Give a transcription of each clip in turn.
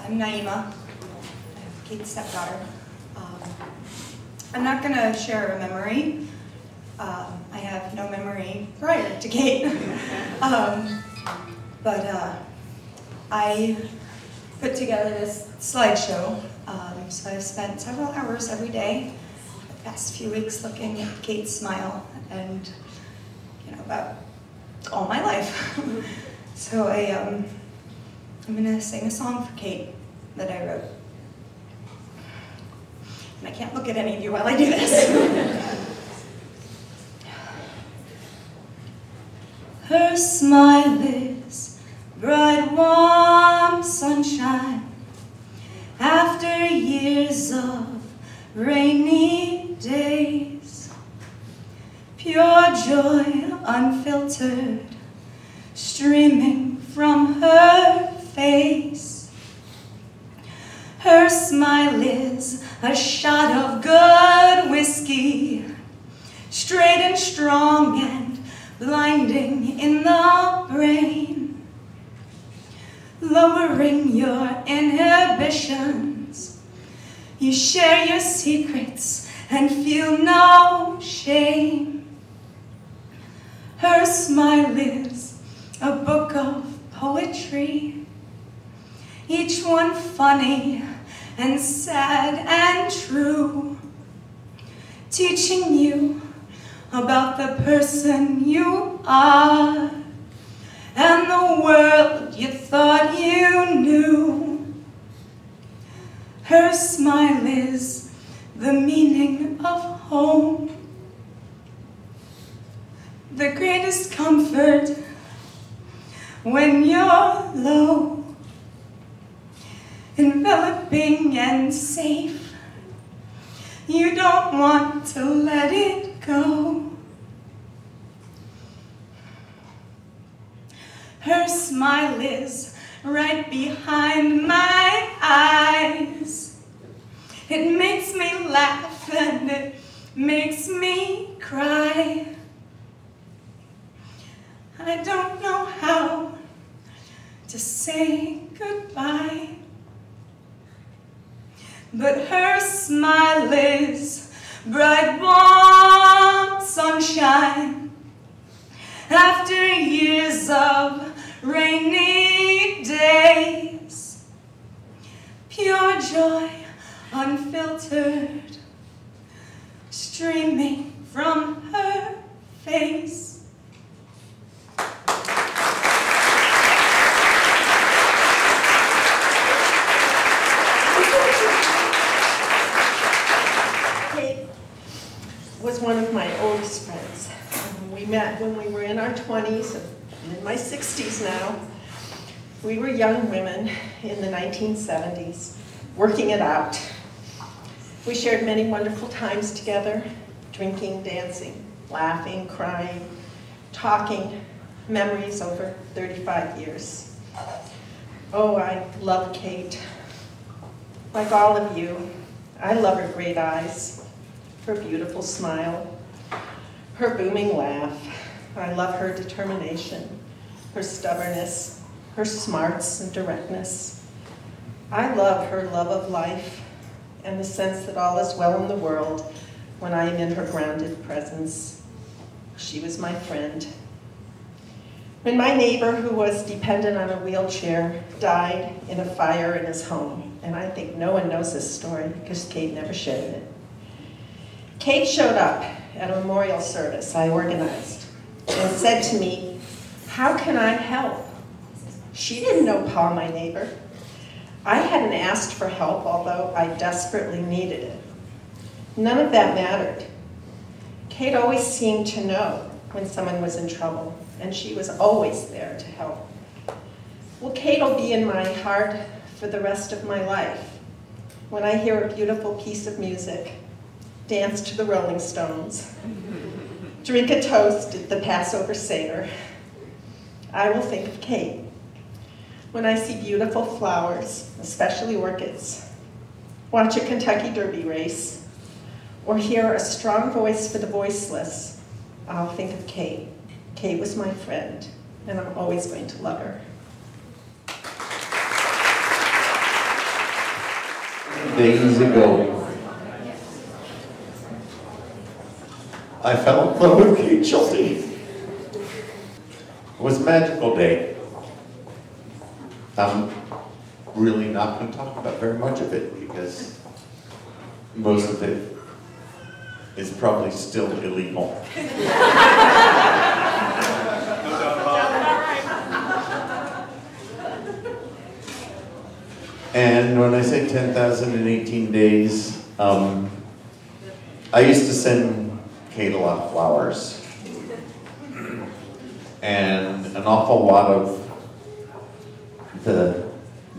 I'm Naima, Kate's stepdaughter. I'm not going to share a memory. I have no memory prior to Kate. But I put together this slideshow. So I've spent several hours every day the past few weeks looking at Kate's smile and, you know, about all my life. So I'm going to sing a song for Kate that I wrote. And I can't look at any of you while I do this. Her smile is bright, warm sunshine after years of rainy days. Pure joy, unfiltered, streaming from her face. Her smile is a shot of good whiskey, straight and strong and blinding in the brain, lowering your inhibitions. You share your secrets and feel no shame. Her smile is a book of poetry, each one funny and sad and true, teaching you about the person you are and the world you thought you knew. Her smile is the meaning of home, the greatest comfort when you're low, enveloping and safe. You don't want to let it go. Her smile is right behind my eyes. It makes me laugh and it makes me cry. I don't know how to say goodbye, but her smile is bright, warm sunshine after years of rainy days. Pure joy, unfiltered, streaming from her face. Was one of my oldest friends. We met when we were in our 20s, and in my 60s now. We were young women in the 1970s, working it out. We shared many wonderful times together, drinking, dancing, laughing, crying, talking, memories over 35 years. Oh, I love Kate. Like all of you, I love her great eyes, her beautiful smile, her booming laugh. I love her determination, her stubbornness, her smarts and directness. I love her love of life and the sense that all is well in the world when I am in her grounded presence. She was my friend. When my neighbor, who was dependent on a wheelchair, died in a fire in his home, and I think no one knows this story because Kate never shared it. Kate showed up at a memorial service I organized and said to me, "How can I help?" She didn't know Paul, my neighbor. I hadn't asked for help, although I desperately needed it. None of that mattered. Kate always seemed to know when someone was in trouble, and she was always there to help. Well, Kate will be in my heart for the rest of my life. When I hear a beautiful piece of music, dance to the Rolling Stones, drink a toast at the Passover Seder, I will think of Kate. When I see beautiful flowers, especially orchids, watch a Kentucky Derby race, or hear a strong voice for the voiceless, I'll think of Kate. Kate was my friend, and I'm always going to love her. days ago, I fell in love with Kate Schulte. It was a magical day. I'm really not going to talk about very much of it because most of it is probably still illegal. And when I say 10,018 days, I used to send Kate a lot of flowers. And an awful lot of the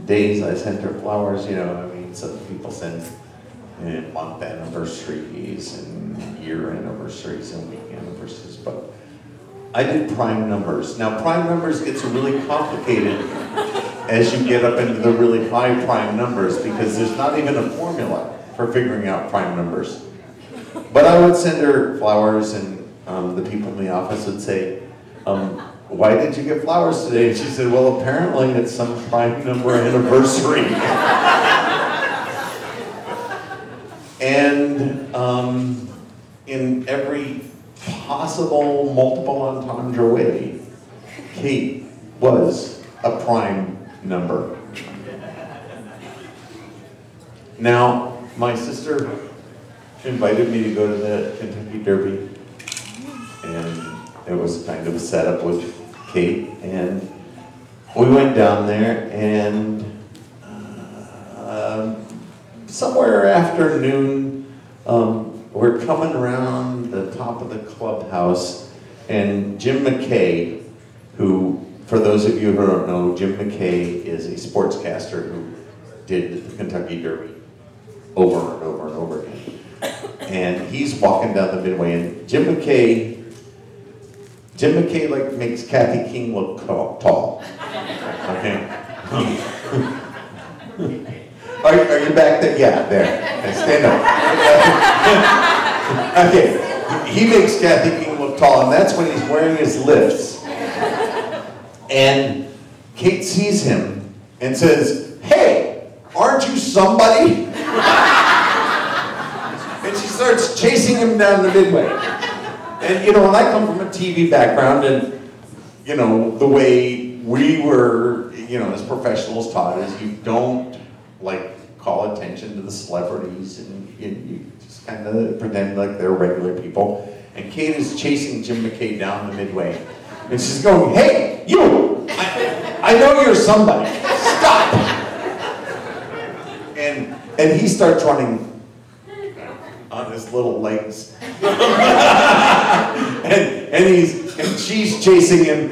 days I sent her flowers, you know, I mean, some people send month anniversaries and year anniversaries and week anniversaries, but I did prime numbers. Now, prime numbers gets really complicated as you get up into the really high prime numbers because there's not even a formula for figuring out prime numbers. But I would send her flowers and the people in the office would say, why did you get flowers today? And she said, well, apparently it's some prime number anniversary. And in every possible multiple entendre way, Kate was a prime number. Now, my sister invited me to go to the Kentucky Derby, and it was kind of a setup with Kate, and we went down there, and somewhere after noon, we're coming around the top of the clubhouse, and Jim McKay, who, for those of you who don't know, Jim McKay is a sportscaster who did the Kentucky Derby over and over and over again. And he's walking down the midway, and Jim McKay like makes Kathy King look tall. Okay. Are you back there? Yeah, there. Okay, stand up. Okay. He makes Kathy King look tall, and that's when he's wearing his lifts. And Kate sees him and says, "Hey, aren't you somebody?" And she starts chasing him down the midway. And you know, when I come from a TV background, and you know, the way we were, you know, as professionals taught is you don't like call attention to the celebrities, and you just kind of pretend like they're regular people. And Kate is chasing Jim McKay down the midway. And she's going, "Hey, you! I know you're somebody. Stop!" And he starts running on his little legs. and she's chasing him,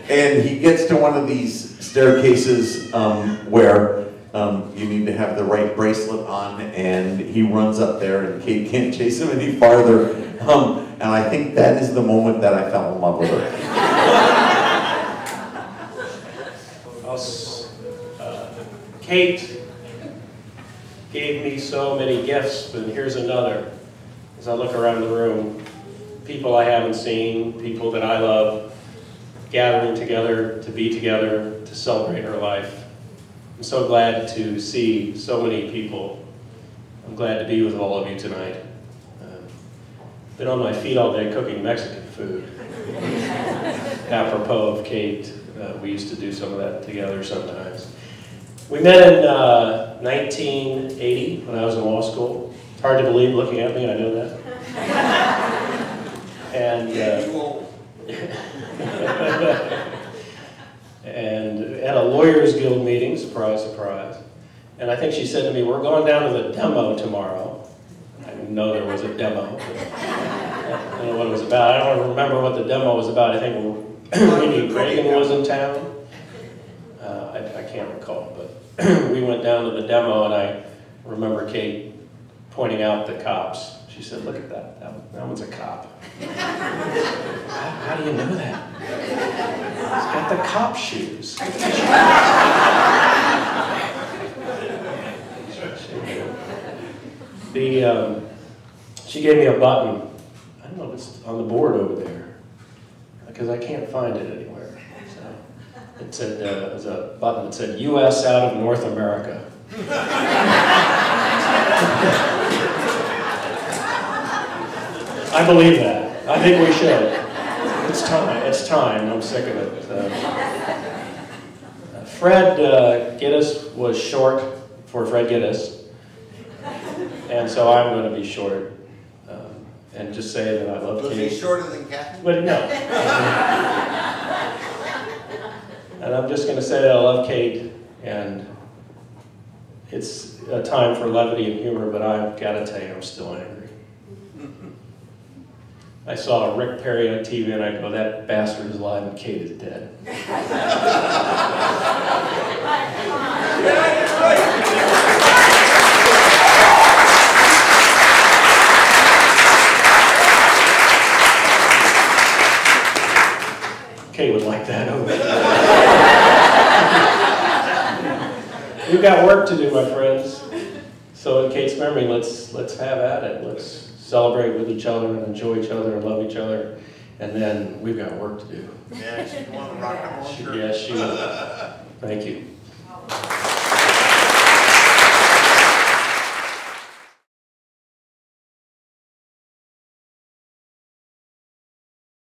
and he gets to one of these staircases where you need to have the right bracelet on, and he runs up there, and Kate can't chase him any farther. And I think that is the moment that I fell in love with her. Kate gave me so many gifts, but here's another. As I look around the room, people I haven't seen, people that I love, gathering together, to be together, to celebrate her life. I'm so glad to see so many people. I'm glad to be with all of you tonight. Been on my feet all day cooking Mexican food. Apropos of Kate, we used to do some of that together sometimes. We met in 1980 when I was in law school. It's hard to believe looking at me, I know that. And, and at a Lawyers Guild meeting, surprise, surprise. And I think she said to me, "We're going down to the demo tomorrow." I didn't know there was a demo. I don't know what it was about. I don't remember what the demo was about. I think maybe Reagan was in town. I can't recall, but we went down to the demo, and I remember Kate pointing out the cops. She said, "Look at that. That one's a cop." How do you know that? He's got the cop shoes. She gave me a button. I don't know if it's on the board over there, because I can't find it anywhere. So it said, it was a button that said, "U.S. out of North America." I believe that. I think we should. It's time. It's time. I'm sick of it. Fred Gittes was short for Fred Gittes, and so I'm going to be short and just say that I love Kate. Was he shorter than Kathy? But no. And I'm just going to say that I love Kate, and it's a time for levity and humor, but I've got to tell you, I'm still angry. I saw Rick Perry on TV and I go, that bastard is alive and Kate is dead. Kate would like that over. We've got work to do, my friends. So in Kate's memory, let's have at it. Let's celebrate with each other and enjoy each other and love each other. And then we've got work to do. Yeah, she want to rock and roll. Yes, she will. Thank you.